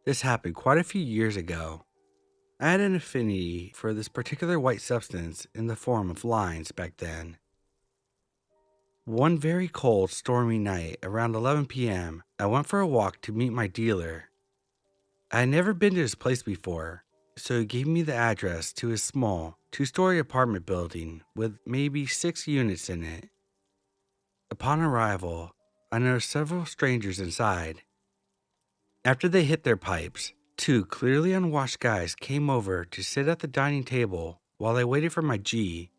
This happened quite a few years ago. I had an affinity for this particular white substance in the form of lines back then. One very cold, stormy night around 11 p.m., I went for a walk to meet my dealer. I had never been to his place before, so he gave me the address to his small, two-story apartment building with maybe 6 units in it. Upon arrival, I noticed several strangers inside. After they hit their pipes, two clearly unwashed guys came over to sit at the dining table while I waited for my G.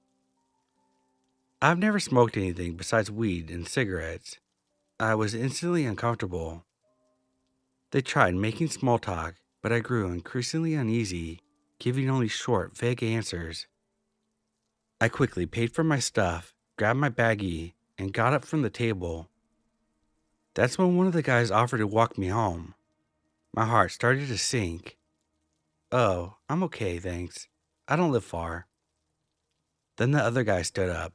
I've never smoked anything besides weed and cigarettes. I was instantly uncomfortable. They tried making small talk, but I grew increasingly uneasy, giving only short, vague answers. I quickly paid for my stuff, grabbed my baggie, and got up from the table. That's when one of the guys offered to walk me home. My heart started to sink. Oh, I'm okay, thanks. I don't live far. Then the other guy stood up.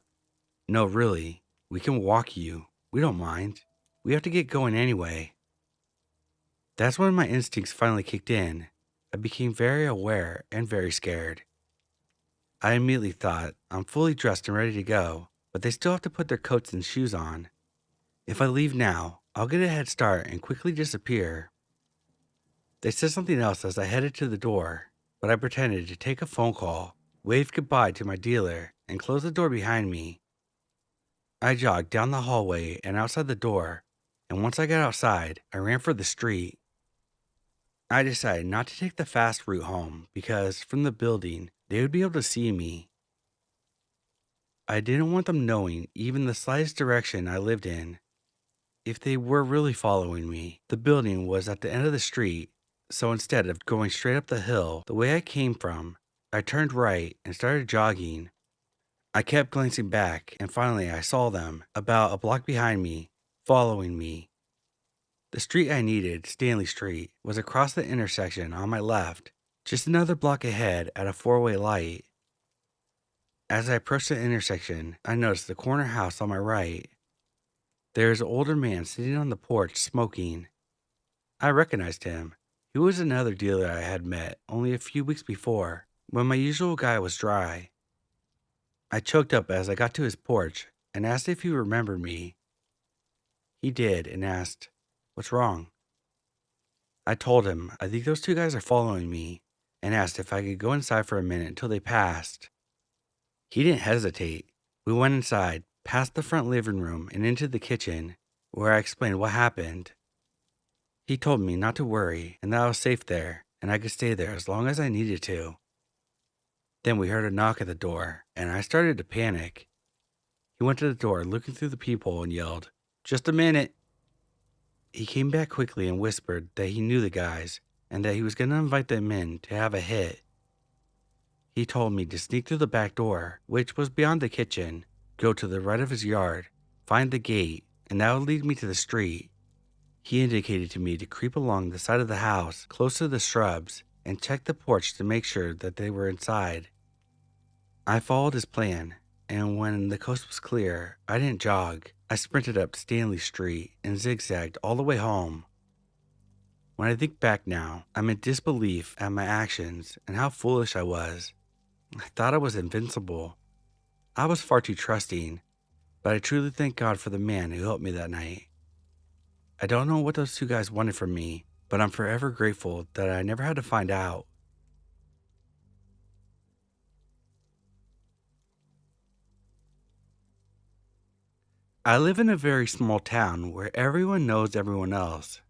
No, really, we can walk you. We don't mind. We have to get going anyway. That's when my instincts finally kicked in. I became very aware and very scared. I immediately thought, I'm fully dressed and ready to go, but they still have to put their coats and shoes on. If I leave now, I'll get a head start and quickly disappear. They said something else as I headed to the door, but I pretended to take a phone call, waved goodbye to my dealer, and closed the door behind me. I jogged down the hallway and outside the door, and once I got outside, I ran for the street. I decided not to take the fast route home because, from the building, they would be able to see me. I didn't want them knowing even the slightest direction I lived in. If they were really following me, the building was at the end of the street, so instead of going straight up the hill the way I came from, I turned right and started jogging. I kept glancing back, and finally I saw them, about a block behind me, following me. The street I needed, Stanley Street, was across the intersection on my left, just another block ahead at a four-way light. As I approached the intersection, I noticed the corner house on my right. There is an older man sitting on the porch smoking. I recognized him. He was another dealer I had met only a few weeks before, when my usual guy was dry. I choked up as I got to his porch and asked if he remembered me. He did and asked, "What's wrong?" I told him I think those two guys are following me and asked if I could go inside for a minute until they passed. He didn't hesitate. We went inside, past the front living room and into the kitchen, where I explained what happened. He told me not to worry and that I was safe there and I could stay there as long as I needed to. Then we heard a knock at the door and I started to panic. He went to the door looking through the peephole and yelled, "Just a minute." He came back quickly and whispered that he knew the guys and that he was going to invite them in to have a hit. He told me to sneak through the back door, which was beyond the kitchen, go to the right of his yard, find the gate, and that would lead me to the street. He indicated to me to creep along the side of the house, close to the shrubs, and check the porch to make sure that they were inside. I followed his plan, and when the coast was clear, I didn't jog. I sprinted up Stanley Street and zigzagged all the way home. When I think back now, I'm in disbelief at my actions and how foolish I was. I thought I was invincible. I was far too trusting, but I truly thank God for the man who helped me that night. I don't know what those two guys wanted from me, but I'm forever grateful that I never had to find out. I live in a very small town where everyone knows everyone else.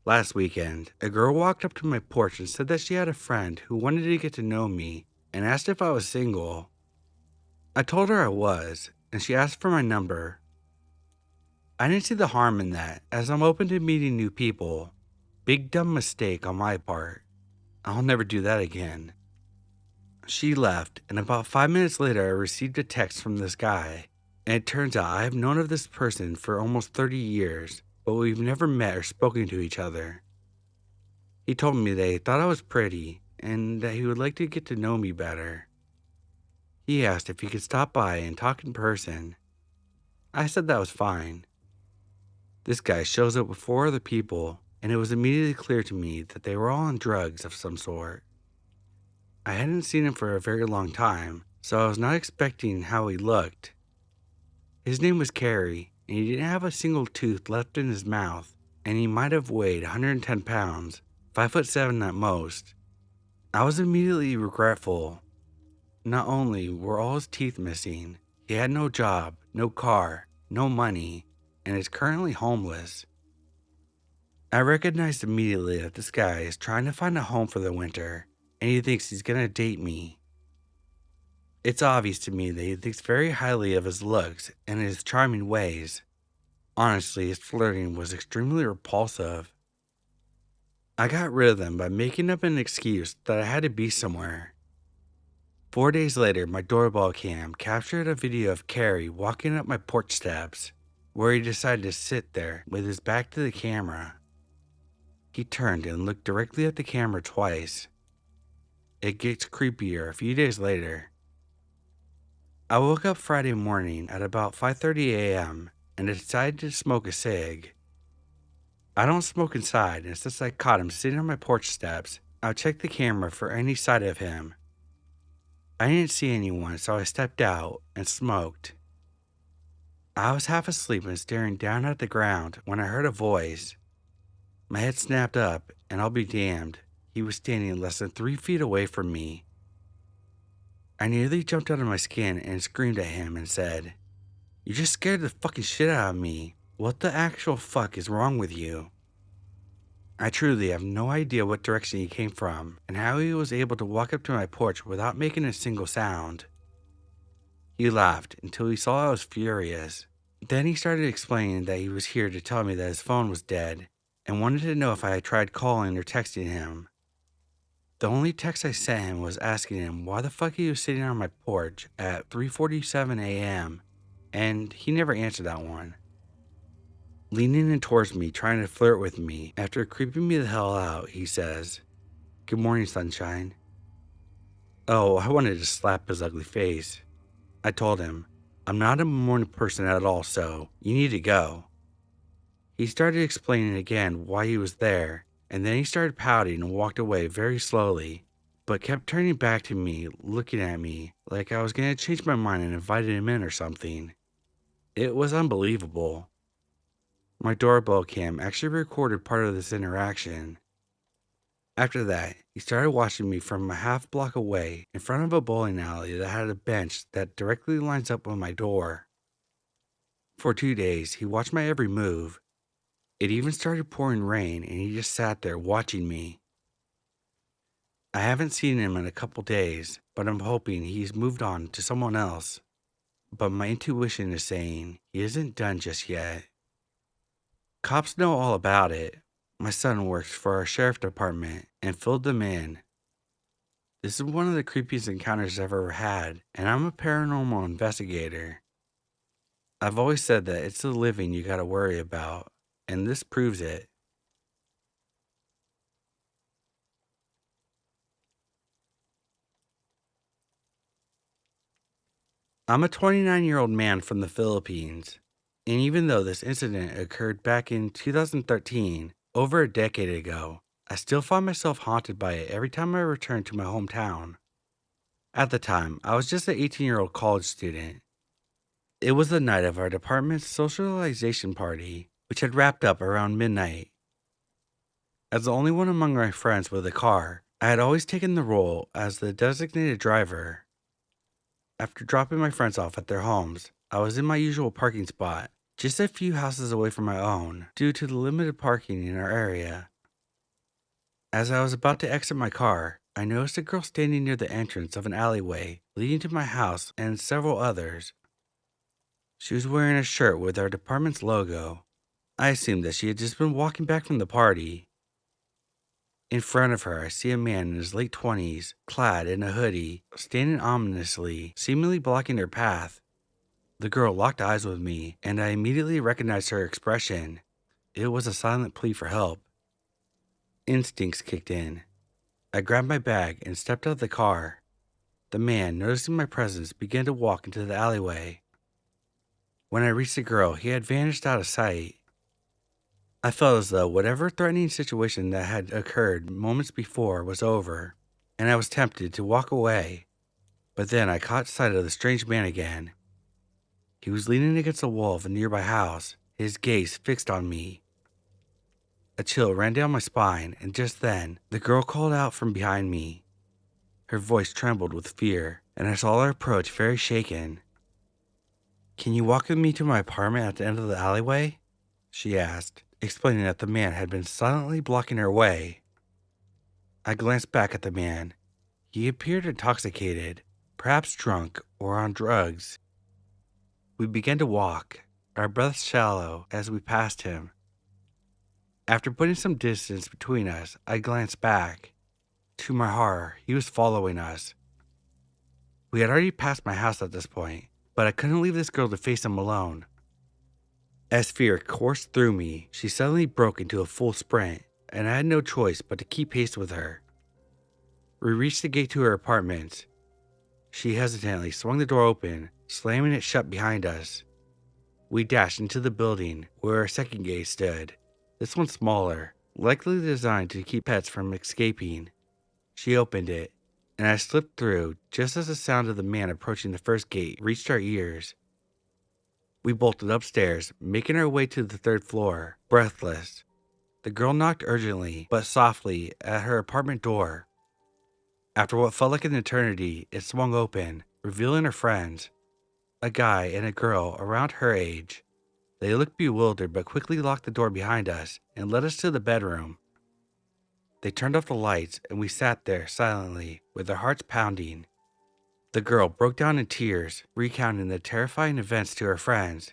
Last weekend, a girl walked up to my porch and said that she had a friend who wanted to get to know me and asked if I was single. I told her I was, and she asked for my number. I didn't see the harm in that, as I'm open to meeting new people. Big dumb mistake on my part. I'll never do that again. She left, and about 5 minutes later, I received a text from this guy. And it turns out I have known of this person for almost 30 years, but we've never met or spoken to each other. He told me that he thought I was pretty, and that he would like to get to know me better. He asked if he could stop by and talk in person. I said that was fine. This guy shows up with four other people, and it was immediately clear to me that they were all on drugs of some sort. I hadn't seen him for a very long time, so I was not expecting how he looked. His name was Carey, and he didn't have a single tooth left in his mouth, and he might have weighed 110 pounds, 5'7" at most. I was immediately regretful. Not only were all his teeth missing, he had no job, no car, no money, and is currently homeless. I recognized immediately that this guy is trying to find a home for the winter, and he thinks he's gonna date me. It's obvious to me that he thinks very highly of his looks and his charming ways. Honestly, his flirting was extremely repulsive. I got rid of them by making up an excuse that I had to be somewhere. 4 days later, my doorbell cam captured a video of Carey walking up my porch steps, where he decided to sit there with his back to the camera. He turned and looked directly at the camera twice. It gets creepier a few days later. I woke up Friday morning at about 5:30 a.m. and decided to smoke a cig. I don't smoke inside, and since I caught him sitting on my porch steps, I checked the camera for any sight of him. I didn't see anyone, so I stepped out and smoked. I was half asleep and staring down at the ground when I heard a voice. My head snapped up, and I'll be damned, he was standing less than 3 feet away from me. I nearly jumped out of my skin and screamed at him and said, "You just scared the fucking shit out of me. What the actual fuck is wrong with you?" I truly have no idea what direction he came from and how he was able to walk up to my porch without making a single sound. He laughed until he saw I was furious. Then he started explaining that he was here to tell me that his phone was dead and wanted to know if I had tried calling or texting him. The only text I sent him was asking him why the fuck he was sitting on my porch at 3:47 a.m., and he never answered that one. Leaning in towards me, trying to flirt with me, after creeping me the hell out, he says, "Good morning, sunshine." Oh, I wanted to slap his ugly face. I told him, "I'm not a morning person at all, so you need to go." He started explaining again why he was there, and then he started pouting and walked away very slowly, but kept turning back to me, looking at me like I was going to change my mind and invited him in or something. It was unbelievable. My doorbell cam actually recorded part of this interaction. After that, he started watching me from a half block away in front of a bowling alley that had a bench that directly lines up with my door. For 2 days, he watched my every move. It even started pouring rain, and he just sat there watching me. I haven't seen him in a couple days, but I'm hoping he's moved on to someone else. But my intuition is saying he isn't done just yet. Cops know all about it. My son works for our sheriff department and filled them in. This is one of the creepiest encounters I've ever had, and I'm a paranormal investigator. I've always said that it's the living you gotta worry about, and this proves it. I'm a 29-year-old man from the Philippines, and even though this incident occurred back in 2013, over a decade ago, I still find myself haunted by it every time I return to my hometown. At the time, I was just an 18-year-old college student. It was the night of our department's socialization party, which had wrapped up around midnight. As the only one among my friends with a car, I had always taken the role as the designated driver. After dropping my friends off at their homes, I was in my usual parking spot, just a few houses away from my own, due to the limited parking in our area. As I was about to exit my car, I noticed a girl standing near the entrance of an alleyway leading to my house and several others. She was wearing a shirt with our department's logo. I assumed that she had just been walking back from the party. In front of her, I see a man in his late 20s, clad in a hoodie, standing ominously, seemingly blocking her path. The girl locked eyes with me, and I immediately recognized her expression. It was a silent plea for help. Instincts kicked in. I grabbed my bag and stepped out of the car. The man, noticing my presence, began to walk into the alleyway. When I reached the girl, he had vanished out of sight. I felt as though whatever threatening situation that had occurred moments before was over, and I was tempted to walk away. But then I caught sight of the strange man again. He was leaning against the wall of a nearby house, his gaze fixed on me. A chill ran down my spine, and just then, the girl called out from behind me. Her voice trembled with fear, and I saw her approach very shaken. "Can you walk with me to my apartment at the end of the alleyway?" she asked, explaining that the man had been silently blocking her way. I glanced back at the man. He appeared intoxicated, perhaps drunk or on drugs. We began to walk, our breaths shallow as we passed him. After putting some distance between us, I glanced back. To my horror, he was following us. We had already passed my house at this point, but I couldn't leave this girl to face him alone. As fear coursed through me, she suddenly broke into a full sprint, and I had no choice but to keep pace with her. We reached the gate to her apartment. She hesitantly swung the door open, slamming it shut behind us. We dashed into the building where our second gate stood, this one smaller, likely designed to keep pets from escaping. She opened it, and I slipped through just as the sound of the man approaching the first gate reached our ears. We bolted upstairs, making our way to the third floor, breathless. The girl knocked urgently, but softly, at her apartment door. After what felt like an eternity, it swung open, revealing her friends, a guy and a girl around her age. They looked bewildered but quickly locked the door behind us and led us to the bedroom. They turned off the lights and we sat there silently, with our hearts pounding. The girl broke down in tears, recounting the terrifying events to her friends.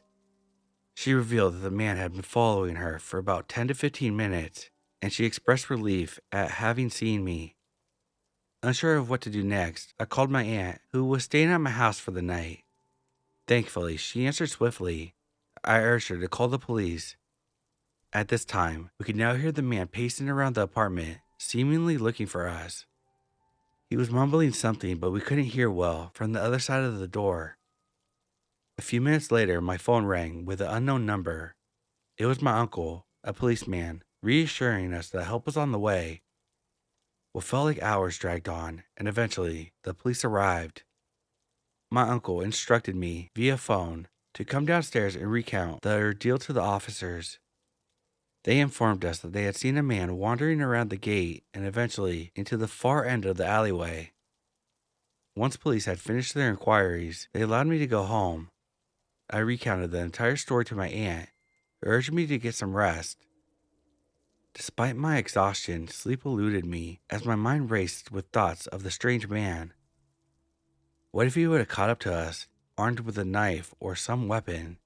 She revealed that the man had been following her for about 10 to 15 minutes, and she expressed relief at having seen me. Unsure of what to do next, I called my aunt, who was staying at my house for the night. Thankfully, she answered swiftly. I urged her to call the police. At this time, we could now hear the man pacing around the apartment, seemingly looking for us. He was mumbling something, but we couldn't hear well from the other side of the door. A few minutes later, my phone rang with an unknown number. It was my uncle, a policeman, reassuring us that help was on the way. What felt like hours dragged on, and eventually, the police arrived. My uncle instructed me, via phone, to come downstairs and recount the ordeal to the officers. They informed us that they had seen a man wandering around the gate and eventually into the far end of the alleyway. Once police had finished their inquiries, they allowed me to go home. I recounted the entire story to my aunt, who urged me to get some rest. Despite my exhaustion, sleep eluded me as my mind raced with thoughts of the strange man. What if he would have caught up to us, armed with a knife or some weapon?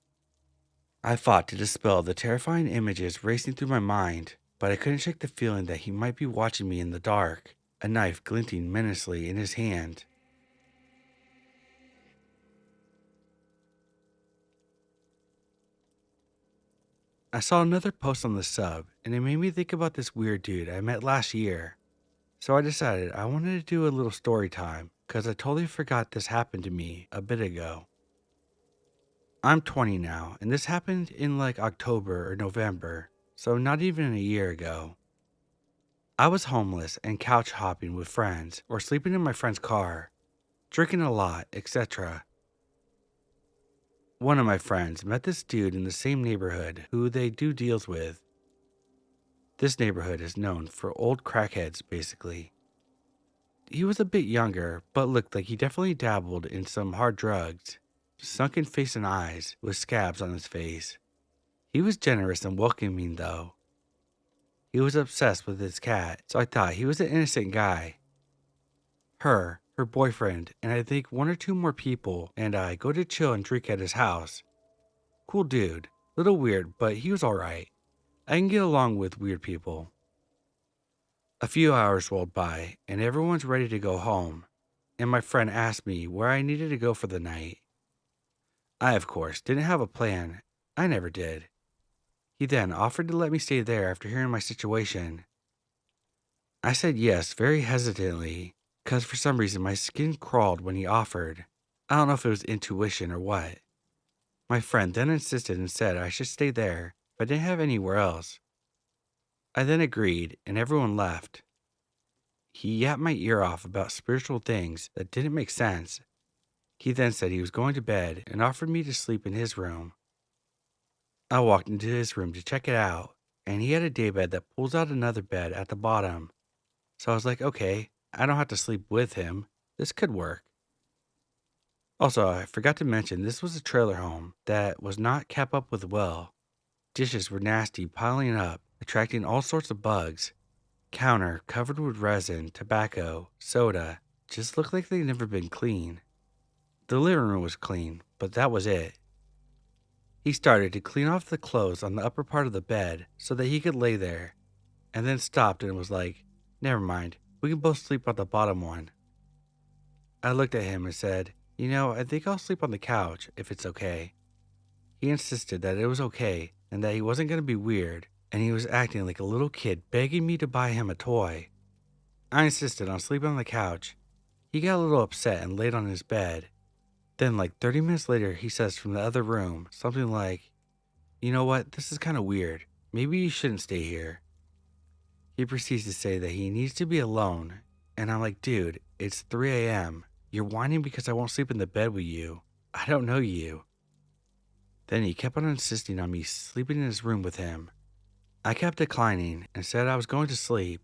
I fought to dispel the terrifying images racing through my mind, but I couldn't shake the feeling that he might be watching me in the dark, a knife glinting menacingly in his hand. I saw another post on the sub, and it made me think about this weird dude I met last year. So I decided I wanted to do a little story time, because I totally forgot this happened to me a bit ago. I'm 20 now, and this happened in like October or November, so not even a year ago. I was homeless and couch hopping with friends, or sleeping in my friend's car, drinking a lot, etc. One of my friends met this dude in the same neighborhood who they do deals with. This neighborhood is known for old crackheads, basically. He was a bit younger, but looked like he definitely dabbled in some hard drugs. Sunken face and eyes, with scabs on his face. He was generous and welcoming, though. He was obsessed with his cat, so I thought he was an innocent guy. Her boyfriend, and I think one or two more people, and I go to chill and drink at his house. Cool dude. Little weird, but he was alright. I can get along with weird people. A few hours rolled by, and everyone's ready to go home, and my friend asked me where I needed to go for the night. I, of course, didn't have a plan. I never did. He then offered to let me stay there after hearing my situation. I said yes very hesitantly, because for some reason my skin crawled when he offered. I don't know if it was intuition or what. My friend then insisted and said I should stay there, but didn't have anywhere else. I then agreed, and everyone left. He yapped my ear off about spiritual things that didn't make sense. He then said he was going to bed and offered me to sleep in his room. I walked into his room to check it out, and he had a daybed that pulls out another bed at the bottom. So I was like, okay, I don't have to sleep with him. This could work. Also, I forgot to mention this was a trailer home that was not kept up with well. Dishes were nasty, piling up, attracting all sorts of bugs. Counter covered with resin, tobacco, soda, just looked like they'd never been clean. The living room was clean, but that was it. He started to clean off the clothes on the upper part of the bed so that he could lay there, and then stopped and was like, never mind, we can both sleep on the bottom one. I looked at him and said, I think I'll sleep on the couch if it's okay. He insisted that it was okay and that he wasn't going to be weird, and he was acting like a little kid begging me to buy him a toy. I insisted on sleeping on the couch. He got a little upset and laid on his bed. Then, like 30 minutes later, he says from the other room something like, you know what, this is kind of weird. Maybe you shouldn't stay here. He proceeds to say that he needs to be alone, and I'm like, dude, it's 3 a.m. You're whining because I won't sleep in the bed with you. I don't know you. Then he kept on insisting on me sleeping in his room with him. I kept declining and said I was going to sleep.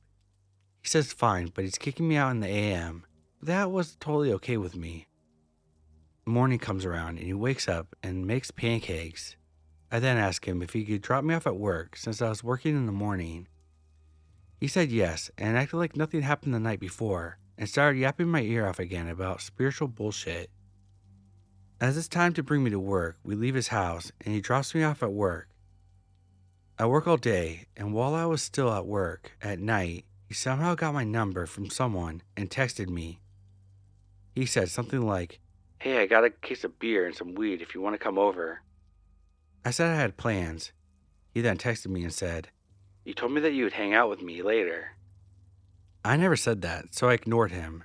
He says fine, but he's kicking me out in the AM. That was totally okay with me. Morning comes around and he wakes up and makes pancakes. I then asked him if he could drop me off at work since I was working in the morning. He said yes and acted like nothing happened the night before and started yapping my ear off again about spiritual bullshit. As it's time to bring me to work, we leave his house and he drops me off at work. I work all day, and while I was still at work, at night, he somehow got my number from someone and texted me. He said something like, hey, I got a case of beer and some weed if you want to come over. I said I had plans. He then texted me and said, you told me that you would hang out with me later. I never said that, so I ignored him.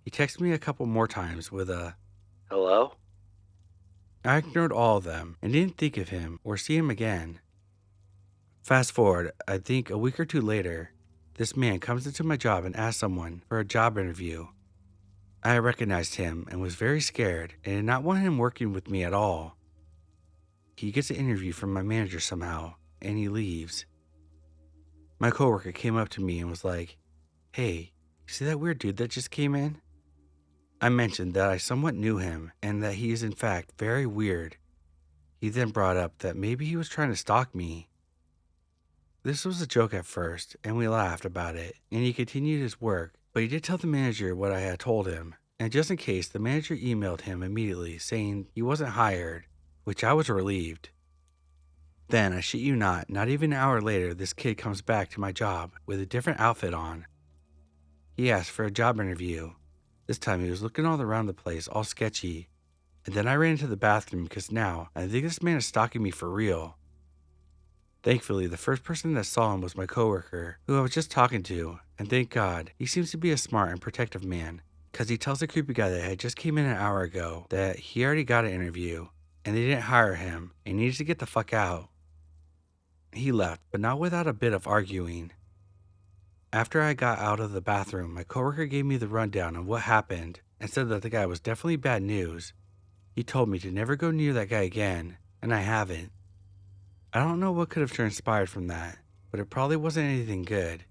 He texted me a couple more times with a, hello? I ignored all of them and didn't think of him or see him again. Fast forward, I think a week or two later, this man comes into my job and asks someone for a job interview. I recognized him and was very scared and did not want him working with me at all. He gets an interview from my manager somehow, and he leaves. My coworker came up to me and was like, hey, you see that weird dude that just came in? I mentioned that I somewhat knew him and that he is in fact very weird. He then brought up that maybe he was trying to stalk me. This was a joke at first, and we laughed about it, and he continued his work, but he did tell the manager what I had told him, and just in case, the manager emailed him immediately saying he wasn't hired, which I was relieved. Then, I shit you not even an hour later, this kid comes back to my job with a different outfit on. He asked for a job interview. This time he was looking all around the place, all sketchy, and then I ran into the bathroom because now I think this man is stalking me for real. Thankfully, the first person that saw him was my coworker, who I was just talking to, and thank God, he seems to be a smart and protective man, because he tells the creepy guy that had just came in an hour ago that he already got an interview, and they didn't hire him, and needed to get the fuck out. He left, but not without a bit of arguing. After I got out of the bathroom, my coworker gave me the rundown on what happened, and said that the guy was definitely bad news. He told me to never go near that guy again, and I haven't. I don't know what could have transpired from that, but it probably wasn't anything good.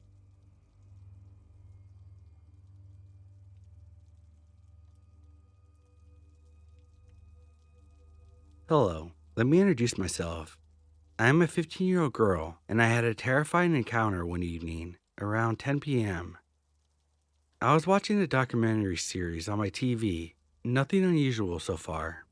Hello, let me introduce myself. I am a 15-year-old girl, and I had a terrifying encounter one evening around 10 p.m. I was watching a documentary series on my TV, nothing unusual so far.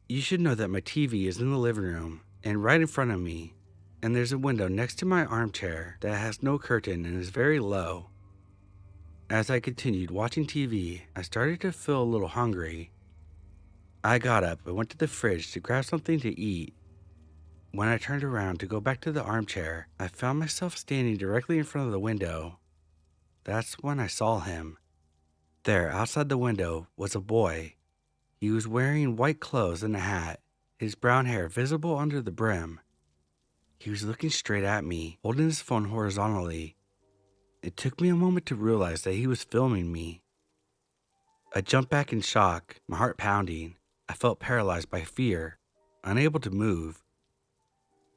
You should know that my TV is in the living room and right in front of me, and there's a window next to my armchair that has no curtain and is very low. As I continued watching TV, I started to feel a little hungry. I got up and went to the fridge to grab something to eat. When I turned around to go back to the armchair, I found myself standing directly in front of the window. That's when I saw him. There, outside the window, was a boy. He was wearing white clothes and a hat, his brown hair visible under the brim. He was looking straight at me, holding his phone horizontally. It took me a moment to realize that he was filming me. I jumped back in shock, my heart pounding. I felt paralyzed by fear, unable to move.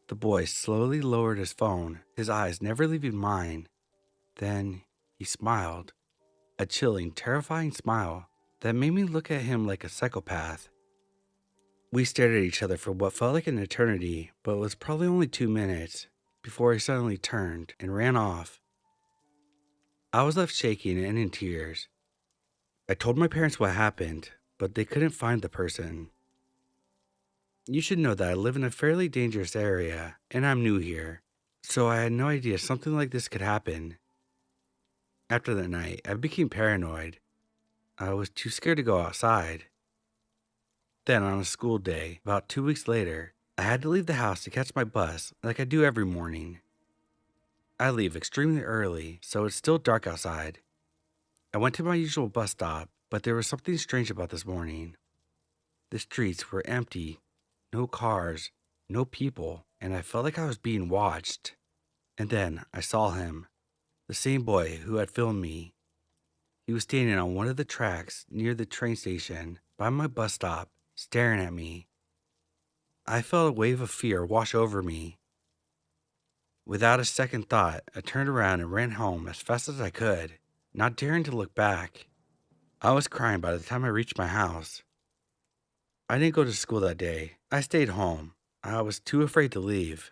The boy slowly lowered his phone, his eyes never leaving mine. Then he smiled, a chilling, terrifying smile that made me look at him like a psychopath. We stared at each other for what felt like an eternity, but was probably only 2 minutes, before he suddenly turned and ran off. I was left shaking and in tears. I told my parents what happened, but they couldn't find the person. You should know that I live in a fairly dangerous area, and I'm new here, so I had no idea something like this could happen. After that night, I became paranoid. I was too scared to go outside. Then, on a school day, about 2 weeks later, I had to leave the house to catch my bus like I do every morning. I leave extremely early, so it's still dark outside. I went to my usual bus stop, but there was something strange about this morning. The streets were empty, no cars, no people, and I felt like I was being watched. And then I saw him, the same boy who had filmed me. He was standing on one of the tracks near the train station by my bus stop, staring at me. I felt a wave of fear wash over me. Without a second thought, I turned around and ran home as fast as I could, not daring to look back. I was crying by the time I reached my house. I didn't go to school that day. I stayed home. I was too afraid to leave.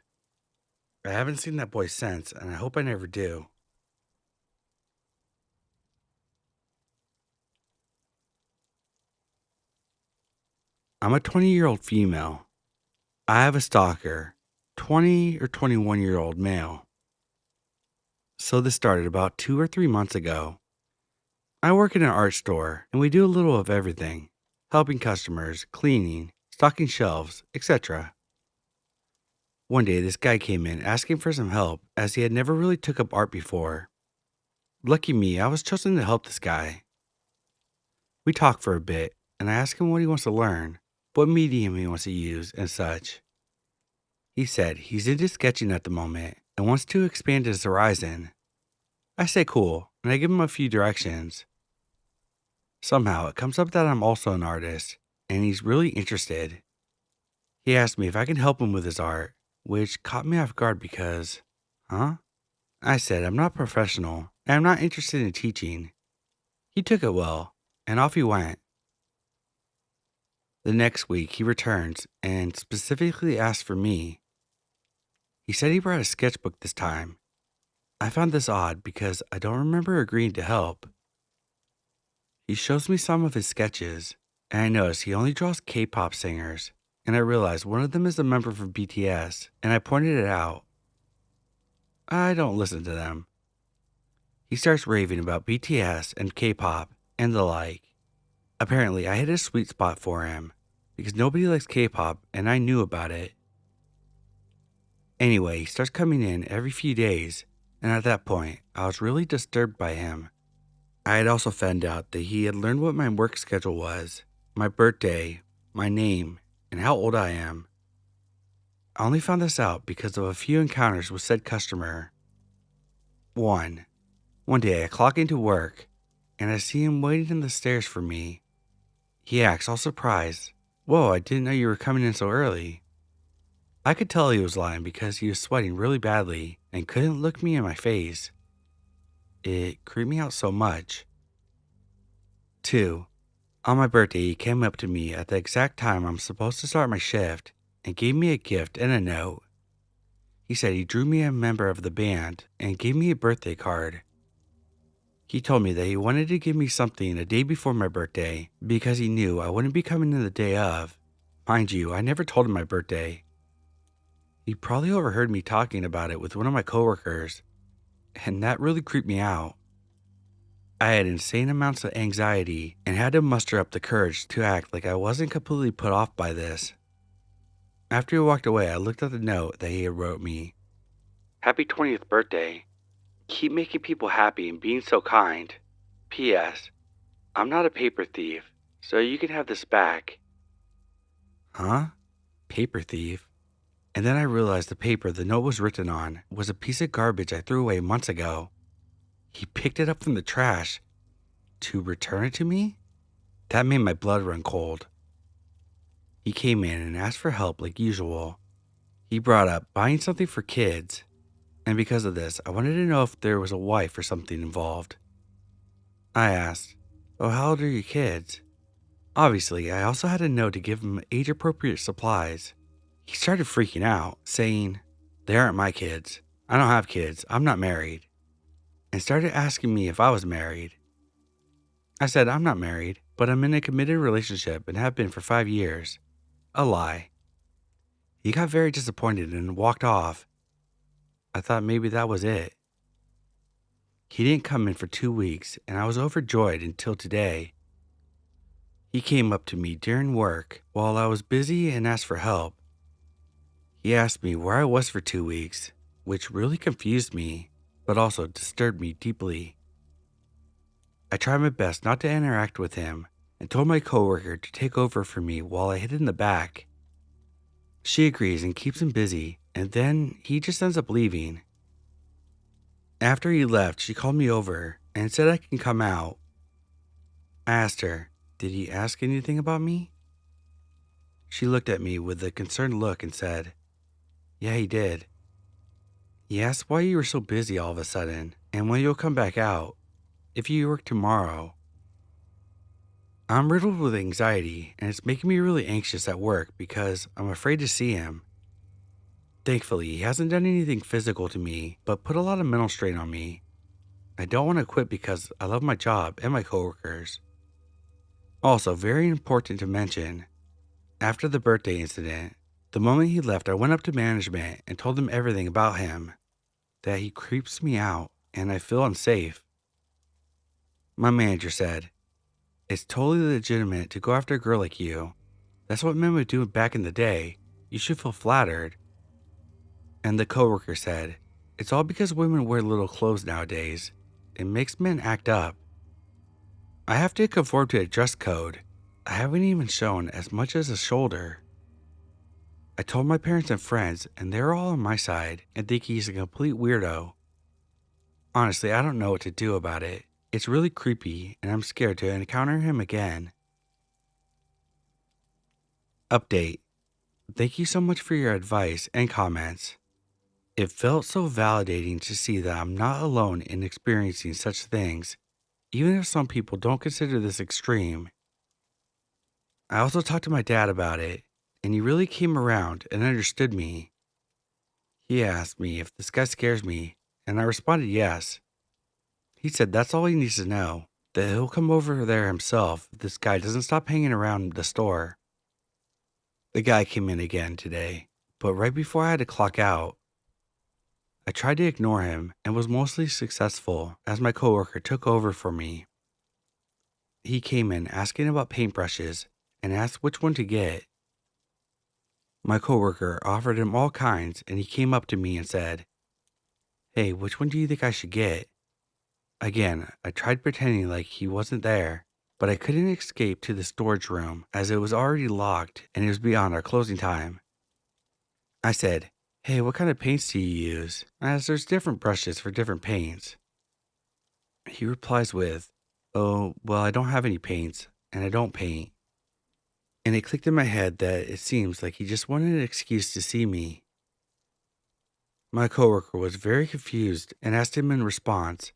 I haven't seen that boy since, and I hope I never do. I'm a 20-year-old female. I have a stalker, 20 or 21-year-old male. So this started about 2 or 3 months ago. I work in an art store, and we do a little of everything, helping customers, cleaning, stocking shelves, etc. One day, this guy came in asking for some help as he had never really took up art before. Lucky me, I was chosen to help this guy. We talked for a bit, and I asked him what he wants to learn, what medium he wants to use, and such. He said he's into sketching at the moment and wants to expand his horizon. I say cool, and I give him a few directions. Somehow, it comes up that I'm also an artist, and he's really interested. He asked me if I can help him with his art, which caught me off guard because, huh? I said I'm not professional, and I'm not interested in teaching. He took it well, and off he went. The next week, he returns and specifically asked for me. He said he brought a sketchbook this time. I found this odd because I don't remember agreeing to help. He shows me some of his sketches, and I notice he only draws K-pop singers, and I realize one of them is a member from BTS, and I pointed it out. I don't listen to them. He starts raving about BTS and K-pop and the like. Apparently, I hit a sweet spot for him, because nobody likes K-pop, and I knew about it. Anyway, he starts coming in every few days, and at that point, I was really disturbed by him. I had also found out that he had learned what my work schedule was, my birthday, my name, and how old I am. I only found this out because of a few encounters with said customer. One day I clock into work, and I see him waiting in the stairs for me. He acts all surprised. Whoa, I didn't know you were coming in so early. I could tell he was lying because he was sweating really badly and couldn't look me in my face. It creeped me out so much. 2. On my birthday, he came up to me at the exact time I'm supposed to start my shift and gave me a gift and a note. He said he drew me a member of the band and gave me a birthday card. He told me that he wanted to give me something a day before my birthday because he knew I wouldn't be coming in the day of. Mind you, I never told him my birthday. He probably overheard me talking about it with one of my coworkers, and that really creeped me out. I had insane amounts of anxiety and had to muster up the courage to act like I wasn't completely put off by this. After he walked away, I looked at the note that he had wrote me. Happy 20th birthday. Keep making people happy and being so kind. P.S. I'm not a paper thief, so you can have this back. Huh? Paper thief? And then I realized the paper the note was written on was a piece of garbage I threw away months ago. He picked it up from the trash to return it to me? That made my blood run cold. He came in and asked for help like usual. He brought up buying something for kids, and because of this, I wanted to know if there was a wife or something involved. I asked, "Oh, how old are your kids?" Obviously, I also had to know to give him age-appropriate supplies. He started freaking out, saying, "They aren't my kids. I don't have kids. I'm not married," and started asking me if I was married. I said I'm not married, but I'm in a committed relationship and have been for 5 years. A lie. He got very disappointed and walked off. I thought maybe that was it. He didn't come in for 2 weeks, and I was overjoyed until today. He came up to me during work while I was busy and asked for help. He asked me where I was for 2 weeks, which really confused me, but also disturbed me deeply. I tried my best not to interact with him and told my coworker to take over for me while I hid in the back. She agrees and keeps him busy, and then he just ends up leaving. After he left, she called me over and said I can come out. I asked her, "Did he ask anything about me?" She looked at me with a concerned look and said, "Yeah, he did. He asked why you were so busy all of a sudden and when you'll come back out, if you work tomorrow." I'm riddled with anxiety and it's making me really anxious at work because I'm afraid to see him. Thankfully, he hasn't done anything physical to me, but put a lot of mental strain on me. I don't want to quit because I love my job and my coworkers. Also, very important to mention, after the birthday incident, the moment he left, I went up to management and told them everything about him, that he creeps me out and I feel unsafe. My manager said, "It's totally legitimate to go after a girl like you. That's what men would do back in the day. You should feel flattered." And the coworker said, "It's all because women wear little clothes nowadays. It makes men act up." I have to conform to a dress code. I haven't even shown as much as a shoulder. I told my parents and friends, and they're all on my side and think he's a complete weirdo. Honestly, I don't know what to do about it. It's really creepy, and I'm scared to encounter him again. Update. Thank you so much for your advice and comments. It felt so validating to see that I'm not alone in experiencing such things, even if some people don't consider this extreme. I also talked to my dad about it, and he really came around and understood me. He asked me if this guy scares me, and I responded yes. He said that's all he needs to know, that he'll come over there himself if this guy doesn't stop hanging around the store. The guy came in again today, but right before I had to clock out. I tried to ignore him and was mostly successful as my coworker took over for me. He came in asking about paintbrushes and asked which one to get. My coworker offered him all kinds and he came up to me and said, "Hey, which one do you think I should get?" Again, I tried pretending like he wasn't there, but I couldn't escape to the storage room as it was already locked and it was beyond our closing time. I said, "Hey, what kind of paints do you use?" As there's different brushes for different paints. He replies with, "Oh, well, I don't have any paints, and I don't paint." And it clicked in my head that it seems like he just wanted an excuse to see me. My coworker was very confused and asked him in response,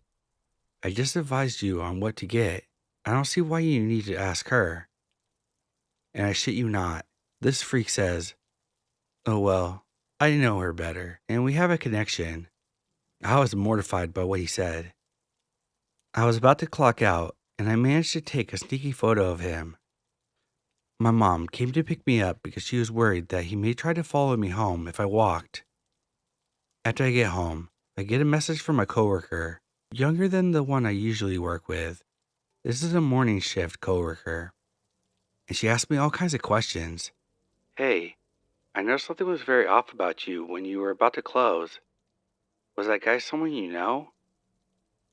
"I just advised you on what to get. I don't see why you need to ask her." And I shit you not, this freak says, "Oh well, I know her better, and we have a connection." I was mortified by what he said. I was about to clock out, and I managed to take a sneaky photo of him. My mom came to pick me up because she was worried that he may try to follow me home if I walked. After I get home, I get a message from my coworker, younger than the one I usually work with. This is a morning shift coworker, and she asked me all kinds of questions. "Hey, I noticed something was very off about you when you were about to close. Was that guy someone you know?"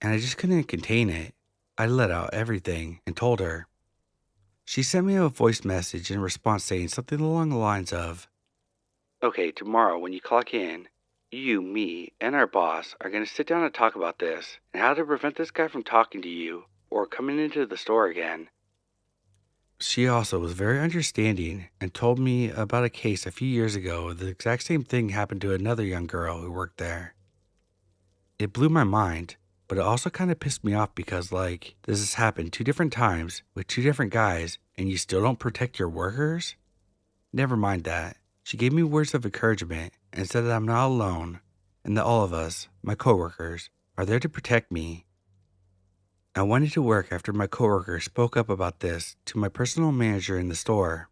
And I just couldn't contain it. I let out everything and told her. She sent me a voice message in response saying something along the lines of, Okay, tomorrow when you clock in, you, me, and our boss are going to sit down and talk about this and how to prevent this guy from talking to you or coming into the store again. She also was very understanding and told me about a case a few years ago. The exact same thing happened to another young girl who worked there. It blew my mind, but it also kind of pissed me off because, like, this has happened 2 different times with 2 different guys and you still don't protect your workers? Never mind that. She gave me words of encouragement and said that I'm not alone and that all of us, my coworkers, are there to protect me. I went into work after my coworker spoke up about this to my personal manager in the store.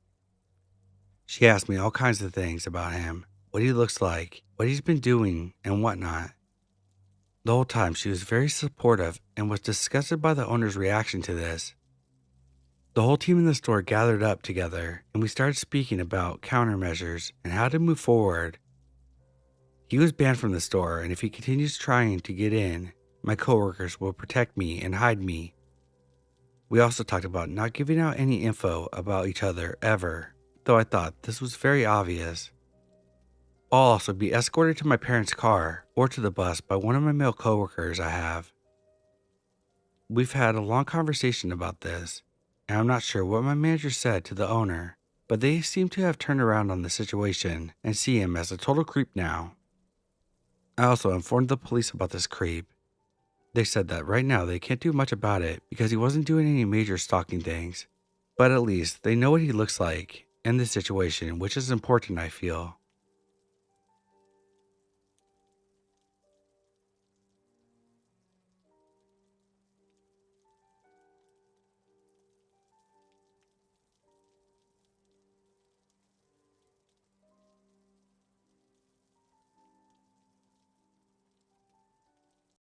She asked me all kinds of things about him, what he looks like, what he's been doing, and whatnot. The whole time she was very supportive and was disgusted by the owner's reaction to this. The whole team in the store gathered up together and we started speaking about countermeasures and how to move forward. He was banned from the store, and if he continues trying to get in, my coworkers will protect me and hide me. We also talked about not giving out any info about each other ever, though I thought this was very obvious. I'll also be escorted to my parents' car or to the bus by one of my male coworkers I have. We've had a long conversation about this, and I'm not sure what my manager said to the owner, but they seem to have turned around on the situation and see him as a total creep now. I also informed the police about this creep. They said that right now they can't do much about it because he wasn't doing any major stalking things, but at least they know what he looks like in this situation, which is important, I feel.